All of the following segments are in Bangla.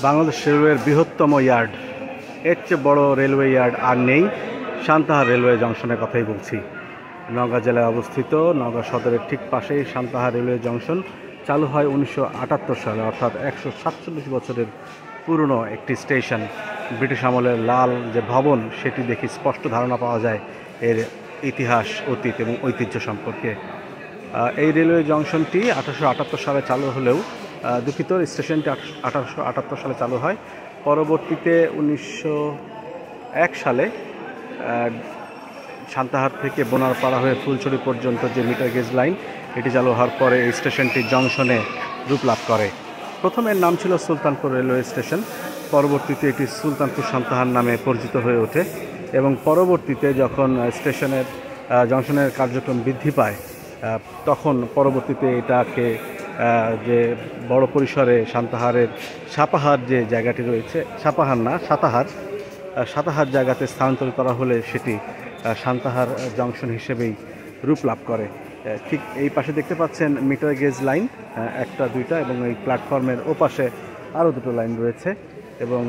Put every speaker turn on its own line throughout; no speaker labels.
বাংলাদেশ রেলওয়ের বৃহত্তম ইয়ার্ড, এর চেয়ে বড় রেলওয়ে ইয়ার্ড আর নেই। সান্তাহার রেলওয়ে জংশনের কথাই বলছি। নওগাঁ জেলায় অবস্থিত, নওগাঁ সদরের ঠিক পাশেই সান্তাহার রেলওয়ে জংশন। চালু হয় 1978 সালে, অর্থাৎ 147 বছরের পুরনো একটি স্টেশন। ব্রিটিশ আমলের লাল যে ভবন, সেটি দেখে স্পষ্ট ধারণা পাওয়া যায় এর ইতিহাস, অতীত এবং ঐতিহ্য সম্পর্কে। এই রেলওয়ে জংশনটি 1878 সালে চালু হলেও, দুঃখিত, স্টেশনটি 1878 সালে চালু হয়। পরবর্তীতে 1901 সালে সান্তাহার থেকে বোনারপাড়া হয়ে ফুলছড়ি পর্যন্ত যে মিটার গেজ লাইন, এটি চালু হওয়ার পরে এই স্টেশনটি জংশনে রূপ লাভ করে। প্রথমের নাম ছিল সুলতানপুর রেলওয়ে স্টেশন, পরবর্তীতে এটি সুলতানপুর সান্তাহার নামে পরিচিত হয়ে ওঠে এবং পরবর্তীতে যখন স্টেশনের জংশনের কার্যক্রম বৃদ্ধি পায়, তখন পরবর্তীতে এটাকে যে বড় পরিসরে সান্তাহারের সাপাহার যে জায়গাটি রয়েছে, সাতাহার জায়গাতে স্থানান্তর করা হলে সেটি সান্তাহার জংশন হিসেবেই রূপ লাভ করে। ঠিক এই পাশে দেখতে পাচ্ছেন মিটার গেজ লাইন, একটা দুইটা, এবং এই প্ল্যাটফর্মের ওপাশে আরও দুটো লাইন রয়েছে। এবং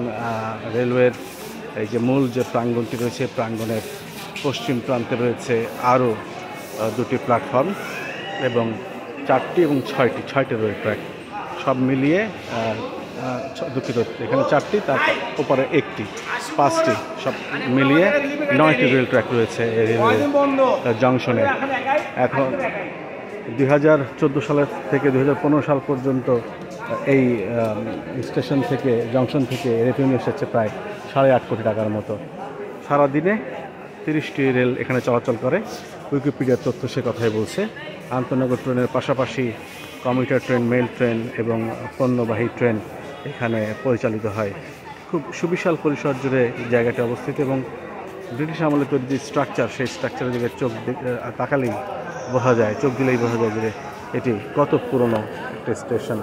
রেলওয়ের এই যে মূল যে প্রাঙ্গণটি রয়েছে, প্রাঙ্গণের পশ্চিম প্রান্তে রয়েছে আরও দুটি প্ল্যাটফর্ম এবং 4টি এবং 6টি রেল ট্র্যাক, সব মিলিয়ে দুঃখিত, এখানে 4টি, তার ওপরে 1টি, 5টি, সব মিলিয়ে 9টি রেল ট্র্যাক রয়েছে এই রেলওয়ে জংশনে। এখন 2014 সালের থেকে 2015 সাল পর্যন্ত এই স্টেশন থেকে, জংশন থেকে রেভিনিউ এসেছে প্রায় 8.5 কোটি টাকার মতো। সারাদিনে 30টি রেল এখানে চলাচল করে, উইকিপিডিয়ার তথ্য সে কথাই বলছে। আন্তনগর ট্রেনের পাশাপাশি কমিউটার ট্রেন, মেল ট্রেন এবং পণ্যবাহী ট্রেন এখানে পরিচালিত হয়। খুব সুবিশাল পরিসর জুড়ে জায়গাটি অবস্থিত এবং ব্রিটিশ আমলে তৈরি যে স্ট্রাকচার, সেই স্ট্রাকচারের দিকে চোখ তাকালেই বোঝা যায়, চোখ দিলেই বোঝা যায় যে এটি কত পুরনো একটা স্টেশন।